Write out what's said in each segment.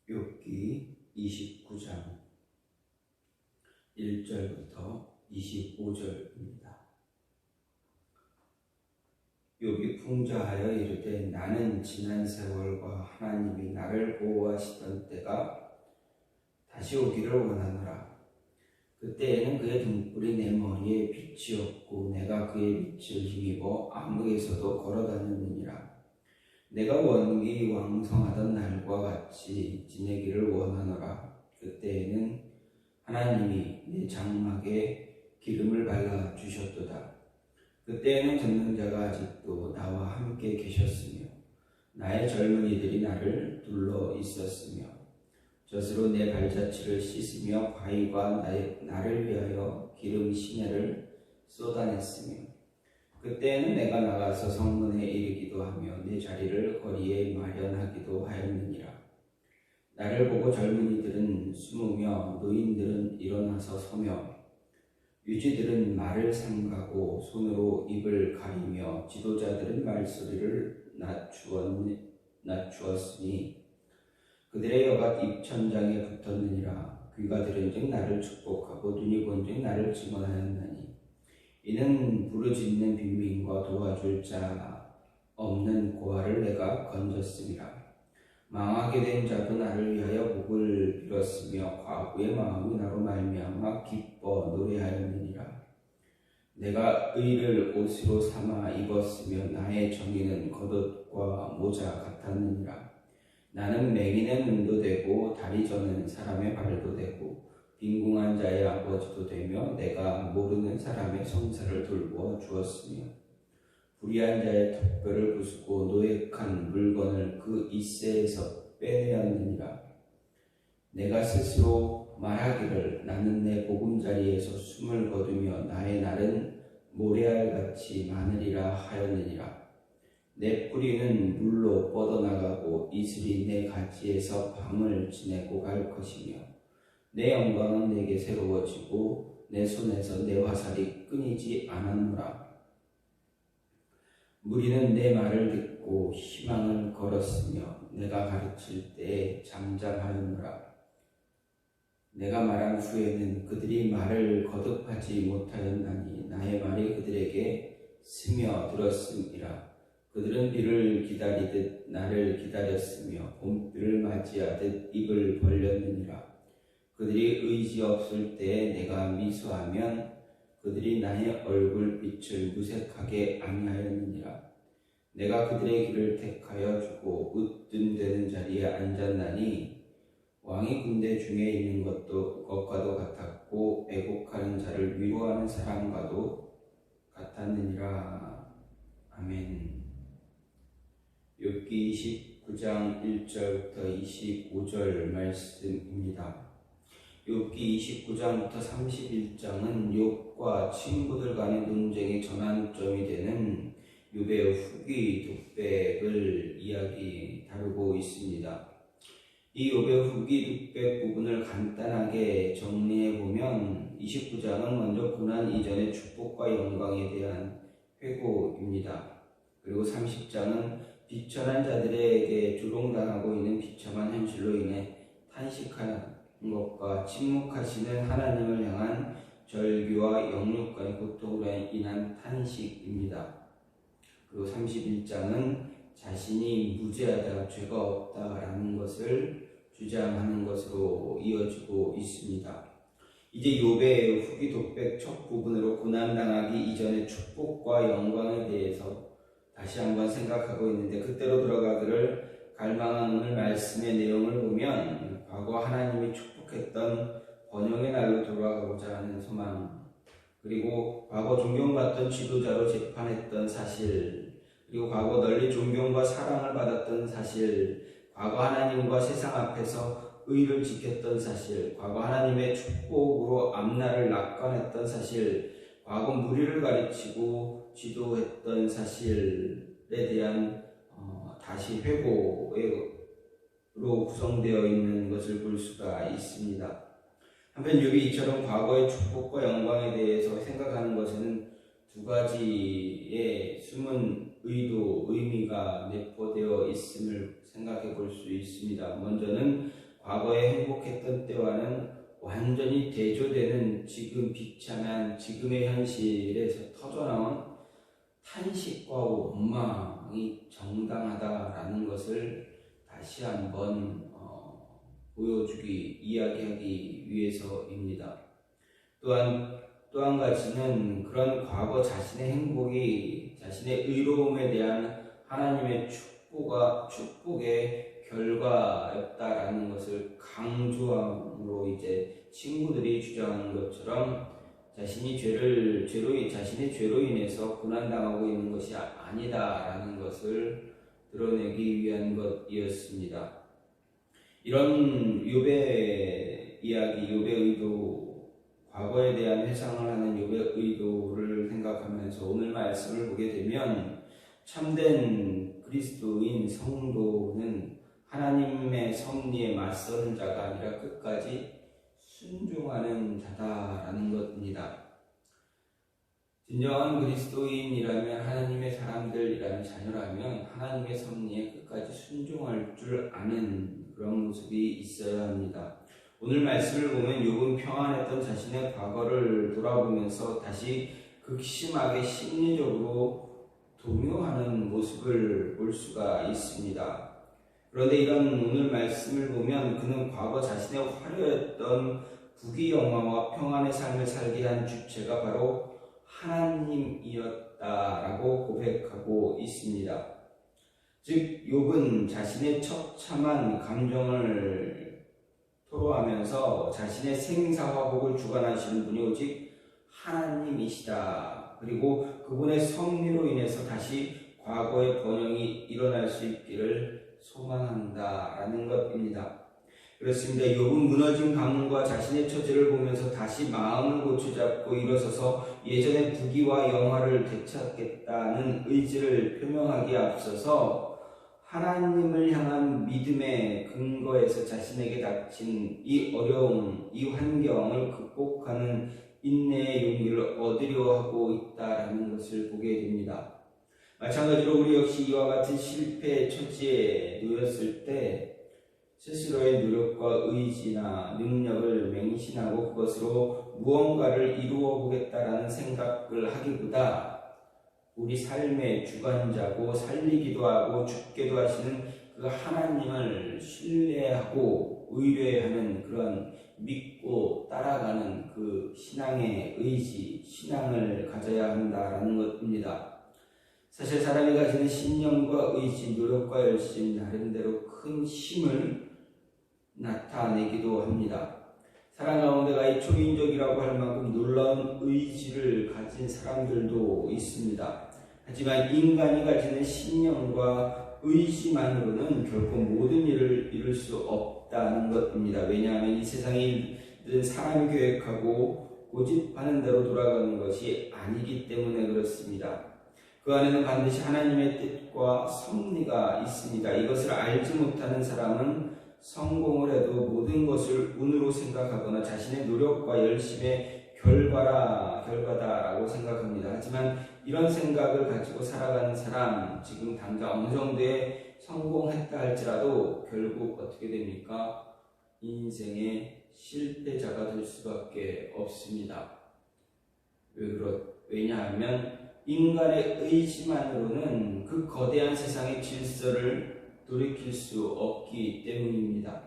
욥기 29장 1절부터 25절입니다. 욥이 풍자하여 이르되 나는 지난 세월과 하나님이 나를 보호하시던 때가 다시 오기를 원하노라. 그때에는 그의 등불이 내 머리에 빛이었고 내가 그의 빛을 힘입어 암흑에서도 걸어다녔느니라. 내가 원기 왕성하던 날과 같이 지내기를 원하노라. 그때에는 하나님이 내 장막에 기름을 발라 주셨도다. 그때에는 전능자가 아직도 나와 함께 계셨으며 나의 젊은이들이 나를 둘러 있었으며 젖으로 내 발자취를 씻으며 바위가 나를 위하여 기름 시내를 쏟아냈으며 그때에는 내가 나가서 성문에 이르기도 하며 내 자리를 거리에 마련하기도 하였느니라. 나를 보고 젊은이들은 숨으며 노인들은 일어나서 서며 유지들은 말을 삼가고 손으로 입을 가리며 지도자들은 말소리를 낮추었으니 그들의 여가 입천장에 붙었느니라. 귀가 들은즉 나를 축복하고 눈이 본즉 나를 증언하였나니 이는 부르짖는 빈민과 도와줄 자 없는 고아를 내가 건졌음이라. 망하게 된 자도 나를 위하여 복을 빌었으며 과부의 마음이 나로 말미암아 기뻐 노래하였느니라. 내가 의를 옷으로 삼아 입었으며 나의 정의는 겉옷과 모자 같았느니라. 나는 맹인의 눈도 되고 다리 저는 사람의 발도 되고 빈궁한 자의 아버지도 되며 내가 모르는 사람의 성사를 돌보아 주었으며 불의한 자의 턱뼈를 부수고 노획한 물건을 그 이새에서 빼내었느니라. 내가 스스로 말하기를 나는 내 보금자리에서 숨을 거두며 나의 날은 모래알같이 많으리라 하였느니라. 내 뿌리는 물로 뻗어나가고 이슬이 내 가지에서 밤을 지내고 갈 것이며 내 영광은 내게 새로워지고 내 손에서 내 화살이 끊이지 않았노라. 무리는 내 말을 듣고 희망을 걸었으며 내가 가르칠 때에 잠잠하였노라. 내가 말한 후에는 그들이 말을 거듭하지 못하였나니 나의 말이 그들에게 스며들었음이라. 그들은 비를 기다리듯 나를 기다렸으며 봄비를 맞이하듯 입을 벌렸느니라. 그들이 의지 없을 때에 내가 미소하면 그들이 나의 얼굴빛을 무색하게 아니하였느니라. 내가 그들의 길을 택하여 주고 으뜸되는 자리에 앉았나니 왕이 군대 중에 있는 것과도 같았고 애곡하는 자를 위로하는 사람과도 같았느니라. 아멘. 욥기 29장 1절부터 25절 말씀입니다. 욥기 29장부터 31장은 욥과 친구들 간의 논쟁의 전환점이 되는 욥의 후기 독백을 다루고 있습니다. 이 욥의 후기 독백 부분을 간단하게 정리해보면 29장은 먼저 고난 이전의 축복과 영광에 대한 회고입니다. 그리고 30장은 비천한 자들에게 조롱당하고 있는 비참한 현실로 인해 탄식하는 것과 침묵하시는 하나님을 향한 절규와 영육간의 고통으로 인한 탄식입니다. 그리고 31장은 자신이 무죄하다, 죄가 없다라는 것을 주장하는 것으로 이어지고 있습니다. 이제 욥의 후기 독백 첫 부분으로 고난당하기 이전의 축복과 영광에 대해서 다시 한번 생각하고 있는데 그때로 돌아가기를 갈망한 오늘 말씀의 내용을 보면 과거 하나님이 축복했던 번영의 날로 돌아가고자 하는 소망, 그리고 과거 존경받던 지도자로 재판했던 사실, 그리고 과거 널리 존경과 사랑을 받았던 사실, 과거 하나님과 세상 앞에서 의를 지켰던 사실, 과거 하나님의 축복으로 앞날을 낙관했던 사실, 과거 무리를 가르치고 지도했던 사실에 대한 다시 회고로 구성되어 있는 것을 볼 수가 있습니다. 한편 욥이 이처럼 과거의 축복과 영광에 대해서 생각하는 것에는 두 가지의 숨은 의도, 의미가 내포되어 있음을 생각해 볼 수 있습니다. 먼저는 과거에 행복했던 때와는 완전히 대조되는 지금 비참한 지금의 현실에서 터져나온 탄식과 원망이 정당하다라는 것을 다시 한번 이야기하기 위해서입니다. 또 한 가지는 그런 과거 자신의 행복이 자신의 의로움에 대한 하나님의 축복의 결과였다라는 것을 강조함으로 이제 친구들이 주장하는 것처럼 자신의 죄로 인해서 고난당하고 있는 것이 아니다라는 것을 드러내기 위한 것이었습니다. 이런 욥의 이야기, 욥의 의도, 과거에 대한 회상을 하는 욥의 의도를 생각하면서 오늘 말씀을 보게 되면 참된 그리스도인 성도는 하나님의 섭리에 맞서는 자가 아니라 끝까지 순종하는 자다라는 것입니다. 진정한 그리스도인이라면, 하나님의 사람들이라면, 자녀라면 하나님의 섭리에 끝까지 순종할 줄 아는 그런 모습이 있어야 합니다. 오늘 말씀을 보면 욥은 평안했던 자신의 과거를 돌아보면서 다시 극심하게 심리적으로 동요하는 모습을 볼 수가 있습니다. 그런데 이런 오늘 말씀을 보면 그는 과거 자신의 화려했던 부귀영화와 평안의 삶을 살게 한 주체가 바로 하나님이었다라고 고백하고 있습니다. 즉 욥은 자신의 처참한 감정을 토로하면서 자신의 생사화복을 주관하시는 분이 오직 하나님이시다. 그리고 그분의 섭리로 인해서 다시 과거의 번영이 일어날 수 있기를 소망한다라는 것입니다. 그렇습니다. 욥은 무너진 가문과 자신의 처지를 보면서 다시 마음을 고쳐잡고 일어서서 예전의 부귀와 영화를 되찾겠다는 의지를 표명하기에 앞서서 하나님을 향한 믿음의 근거에서 자신에게 닥친 이 어려움, 이 환경을 극복하는 인내의 용기를 얻으려 하고 있다라는 것을 보게 됩니다. 마찬가지로 우리 역시 이와 같은 실패의 처지에 놓였을 때 스스로의 노력과 의지나 능력을 맹신하고 그것으로 무언가를 이루어 보겠다라는 생각을 하기보다 우리 삶의 주관자고 살리기도 하고 죽게도 하시는 그 하나님을 신뢰하고 의뢰하는 그런 믿고 따라가는 그 신앙의 의지, 신앙을 가져야 한다라는 것입니다. 사실 사람이 가지는 신념과 의지, 노력과 열심, 나름대로 큰 힘을 나타내기도 합니다. 사람 가운데가 이 초인적이라고 할 만큼 놀라운 의지를 가진 사람들도 있습니다. 하지만 인간이 가지는 신념과 의지만으로는 결코 모든 일을 이룰 수 없다는 것입니다. 왜냐하면 이 세상의 일은 사람이 계획하고 고집하는 대로 돌아가는 것이 아니기 때문에 그렇습니다. 그 안에는 반드시 하나님의 뜻과 섭리가 있습니다. 이것을 알지 못하는 사람은 성공을 해도 모든 것을 운으로 생각하거나 자신의 노력과 열심의 결과다라고 생각합니다. 하지만 이런 생각을 가지고 살아가는 사람, 지금 당장 어느 정도의 성공했다 할지라도 결국 어떻게 됩니까? 인생의 실패자가 될 수밖에 없습니다. 왜냐하면 인간의 의지만으로는 그 거대한 세상의 질서를 돌이킬 수 없기 때문입니다.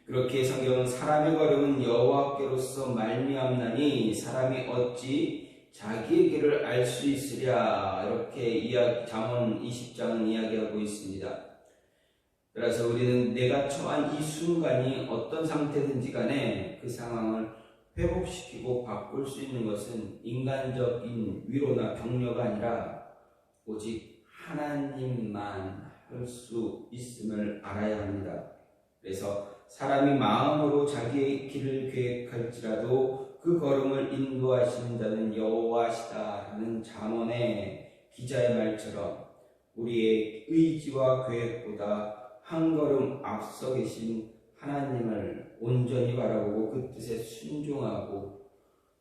그렇게 성경은 사람의 걸음은 여호와께로서 말미암나니 사람이 어찌 자기의 길을 알 수 있으랴, 이렇게 잠언 20장은 이야기하고 있습니다. 그래서 우리는 내가 처한 이 순간이 어떤 상태든지 간에 그 상황을 회복시키고 바꿀 수 있는 것은 인간적인 위로나 격려가 아니라 오직 하나님만 할 수 있음을 알아야 합니다. 그래서 사람이 마음으로 자기의 길을 계획할지라도 그 걸음을 인도하시는 자는 여호와시다라는 잠언의 기자의 말처럼 우리의 의지와 계획보다 한 걸음 앞서 계신 하나님을 온전히 바라보고 그 뜻에 순종하고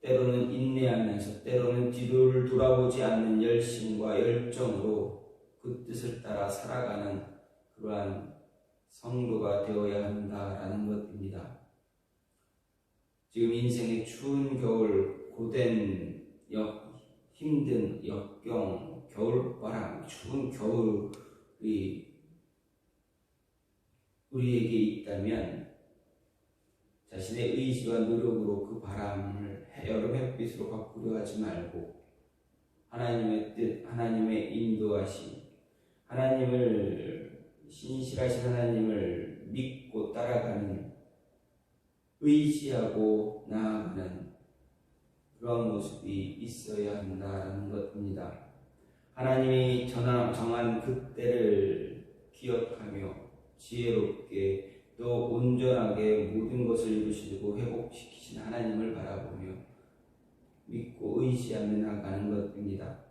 때로는 인내하면서 때로는 뒤를 돌아보지 않는 열심과 열정으로 그 뜻을 따라 살아가는 그러한 성도가 되어야 한다라는 것입니다. 지금 인생의 추운 겨울, 고된 힘든 역경, 겨울바람, 추운 겨울이 우리에게 있다면 자신의 의지와 노력으로 그 바람을 여름 햇빛으로 바꾸려 하지 말고 하나님의 뜻, 하나님의 인도하심, 신실하신 하나님을 믿고 따라가는, 의지하고 나아가는 그런 모습이 있어야 한다는 것입니다. 하나님이 정한 그 때를 기억하며 지혜롭게 또 온전하게 모든 것을 이루시고 회복시키신 하나님을 바라보며 믿고 의지하며 나아가는 것입니다.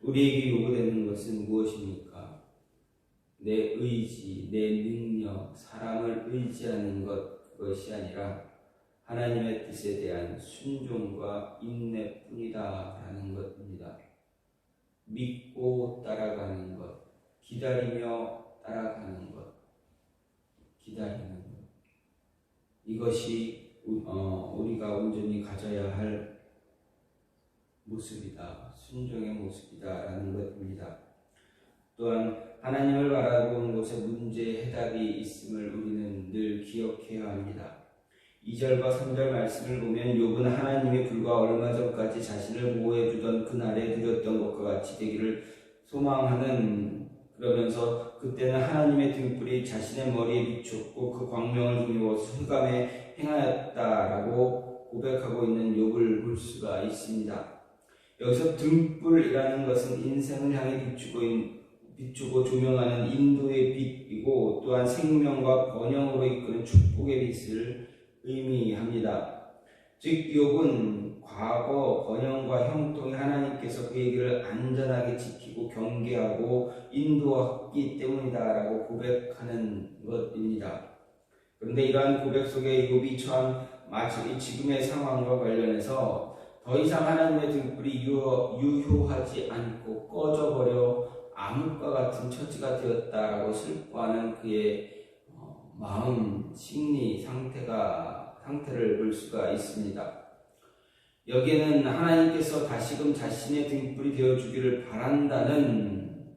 우리에게 요구되는 것은 무엇입니까? 내 의지, 내 능력, 사람을 의지하는 그것이 아니라 하나님의 뜻에 대한 순종과 인내뿐이다 라는 것입니다. 믿고 따라가는 것, 기다리며 따라가는 것, 기다리는 것. 이것이 우리가 온전히 가져야 할 모습이다, 순종의 모습이다 라는 것입니다. 또한 하나님을 바라보는 곳에 문제 해답이 있음을 우리는 늘 기억해야 합니다. 2절과 3절 말씀을 보면 욥은 하나님이 불과 얼마 전까지 자신을 보호해주던 그날에 드렸던 것과 같이 되기를 소망하는, 그러면서 그때는 하나님의 등불이 자신의 머리에 비추었고 그 광명을 힘입어서 흑암에 행하였다라고 고백하고 있는 욥을 볼 수가 있습니다. 여기서 등불이라는 것은 인생을 향해 비추고 조명하는 인도의 빛이고 또한 생명과 번영으로 이끄는 축복의 빛을 의미합니다. 즉 욥은 과거 번영과 형통의 하나님께서 그에게를 안전하게 지키고 경계하고 인도했기 때문이다라고 고백하는 것입니다. 그런데 이러한 고백 속에 욥이 처한 마치 지금의 상황과 관련해서 더 이상 하나님의 등불이 유효하지 않고 꺼져버려 암흑과 같은 처지가 되었다라고 슬퍼하는 그의 마음, 심리 상태를 볼 수가 있습니다. 여기에는 하나님께서 다시금 자신의 등불이 되어주기를 바란다는,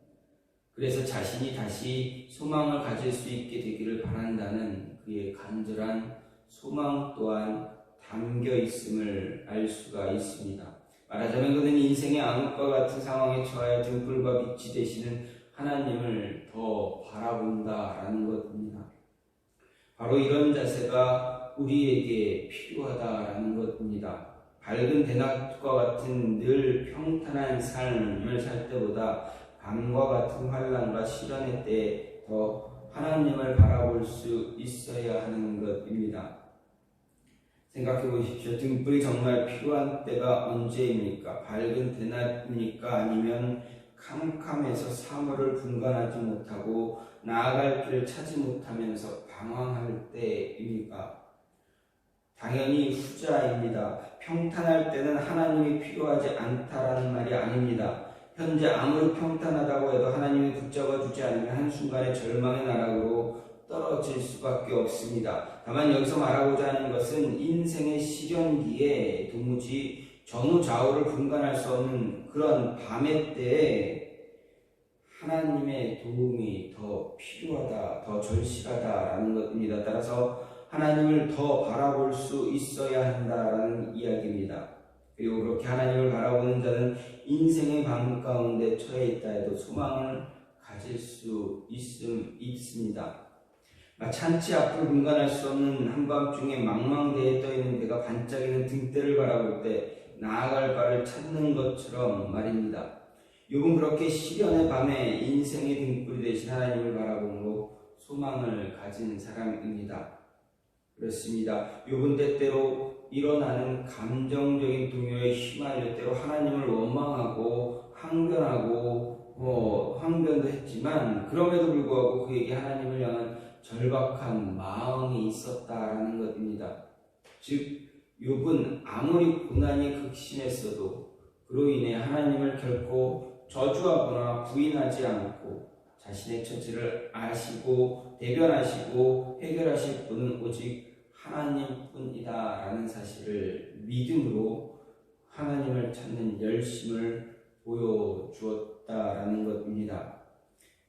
그래서 자신이 다시 소망을 가질 수 있게 되기를 바란다는 그의 간절한 소망 또한 담겨 있음을 알 수가 있습니다. 말하자면 그는 인생의 암흑과 같은 상황에 처하여 등불과 빛이 되시는 하나님을 더 바라본다라는 것입니다. 바로 이런 자세가 우리에게 필요하다라는 것입니다. 밝은 대낮과 같은 늘 평탄한 삶을 살 때보다 밤과 같은 환난과 시련의 때에 더 하나님을 바라볼 수 있어야 하는 것입니다. 생각해 보십시오. 등불이 정말 필요한 때가 언제입니까? 밝은 대낮입니까? 아니면 캄캄해서 사물을 분간하지 못하고 나아갈 길을 찾지 못하면서 방황할 때입니까? 당연히 후자입니다. 평탄할 때는 하나님이 필요하지 않다라는 말이 아닙니다. 현재 아무리 평탄하다고 해도 하나님이 붙잡아 주지 않으면 한순간에 절망의 나락으로 떨어질 수밖에 없습니다. 다만 여기서 말하고자 하는 것은 인생의 시련기에 도무지 전후좌우를 분간할 수 없는 그런 밤의 때에 하나님의 도움이 더 필요하다, 더 절실하다라는 것입니다. 따라서 하나님을 더 바라볼 수 있어야 한다라는 이야기입니다. 그리고 그렇게 하나님을 바라보는 자는 인생의 밤 가운데 처해 있다 해도 소망을 가질 수 있습니다. 마찬지 앞을 분간할 수 없는 한밤중에 망망대해 떠있는 배가 반짝이는 등대를 바라볼 때 나아갈 바를 찾는 것처럼 말입니다. 욥은 그렇게 시련의 밤에 인생의 등불이 되신 하나님을 바라보므로 소망을 가진 사람입니다. 그렇습니다. 욥은 때때로 일어나는 감정적인 동요에 휘말려 때로 하나님을 원망하고 항변도 했지만 그럼에도 불구하고 그에게 하나님을 향한 절박한 마음이 있었다라는 것입니다. 즉 욥은 아무리 고난이 극심했어도 그로 인해 하나님을 결코 저주하거나 부인하지 않고 자신의 처지를 아시고 대변하시고 해결하실 분은 오직 하나님뿐이다라는 사실을 믿음으로 하나님을 찾는 열심을 보여주었다라는 것입니다.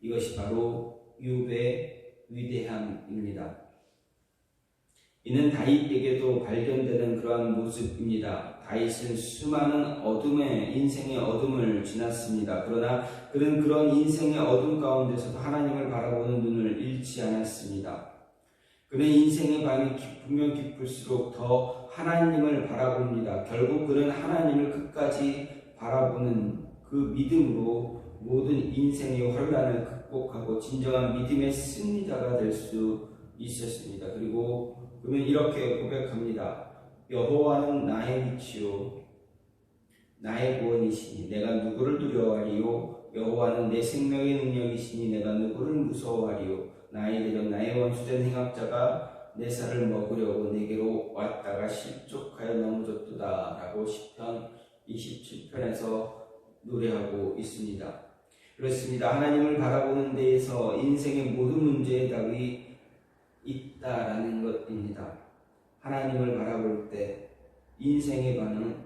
이것이 바로 욥의 위대함입니다. 이는 다윗에게도 발견되는 그러한 모습입니다. 다윗은 수많은 인생의 어둠을 지났습니다. 그러나 그는 그런 인생의 어둠 가운데서도 하나님을 바라보는 눈을 잃지 않았습니다. 그는 인생의 밤이 깊으면 깊을수록 더 하나님을 바라봅니다. 결국 그는 하나님을 끝까지 바라보는 그 믿음으로 모든 인생의 혼란을 극복하고 진정한 믿음의 승리자가 될 수 있었습니다. 그리고 그는 이렇게 고백합니다. 여호와는 나의 빛이요 나의 구원이시니 내가 누구를 두려워하리요. 여호와는 내 생명의 능력이시니 내가 누구를 무서워하리요. 나의 대적 나의 원수된 행악자가 내 살을 먹으려고 내게로 왔다가 실족하여 넘어졌도다 라고 시편 27편에서 노래하고 있습니다. 그렇습니다. 하나님을 바라보는 데에서 인생의 모든 문제의 답이 있다라는 것입니다. 하나님을 바라볼 때 인생의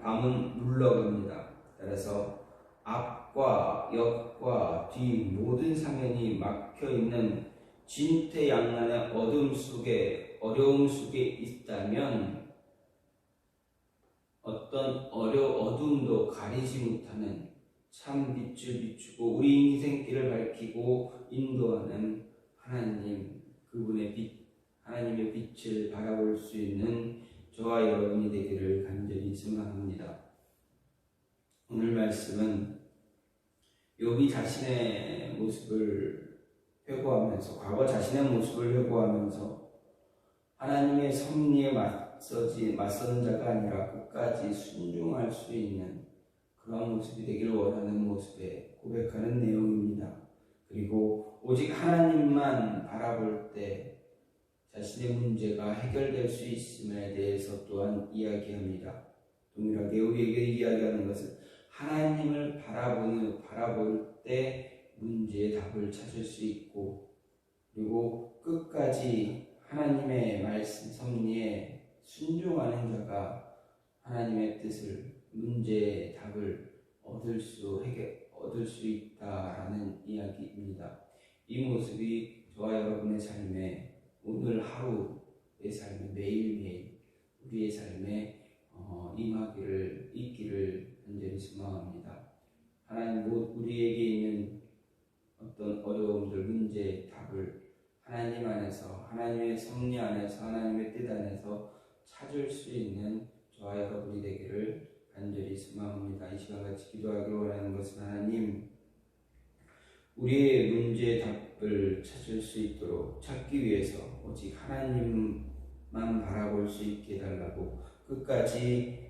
밤은 물러갑니다. 따라서 앞과 옆과 뒤 모든 사면이 막혀있는 진퇴양난의 어둠 속에 어려움 속에 있다면 어떤 어둠도 가리지 못하는 참 빛을 비추고 우리 인생길을 밝히고 인도하는 하나님, 그분의 빛, 하나님의 빛을 바라볼 수 있는 저와 여러분이 되기를 간절히 소망합니다. 오늘 말씀은 욥이 자신의 모습을 회고하면서, 과거 자신의 모습을 회고하면서 하나님의 섭리에 맞서는 자가 아니라 끝까지 순종할 수 있는 그런 모습이 되기를 원하는 모습에 고백하는 내용입니다. 그리고 오직 하나님만 바라볼 때 자신의 문제가 해결될 수 있음에 대해서 또한 이야기합니다. 동일하게 우리에게 이야기하는 것은 하나님을 바라볼 때 문제의 답을 찾을 수 있고, 그리고 끝까지 하나님의 말씀 섭리에 순종하는 자가 하나님의 뜻을, 문제의 답을 얻을 수 있다라는 이야기입니다. 이 모습이 저와 여러분의 삶에, 오늘 하루의 삶에, 매일매일 우리의 삶에 있기를 간절히 소망합니다. 하나님, 우리에게 있는 어떤 어려움들, 문제의 답을 하나님 안에서, 하나님의 섭리 안에서, 하나님의 뜻 안에서 찾을 수 있는 저와 여러분이 되기를 간절히 소망합니다. 이 시간 같이 기도하기를 원하는 것은 하나님, 우리의 문제의 답을 찾을 수 있도록 찾기 위해서 오직 하나님만 바라볼 수 있게 해달라고, 끝까지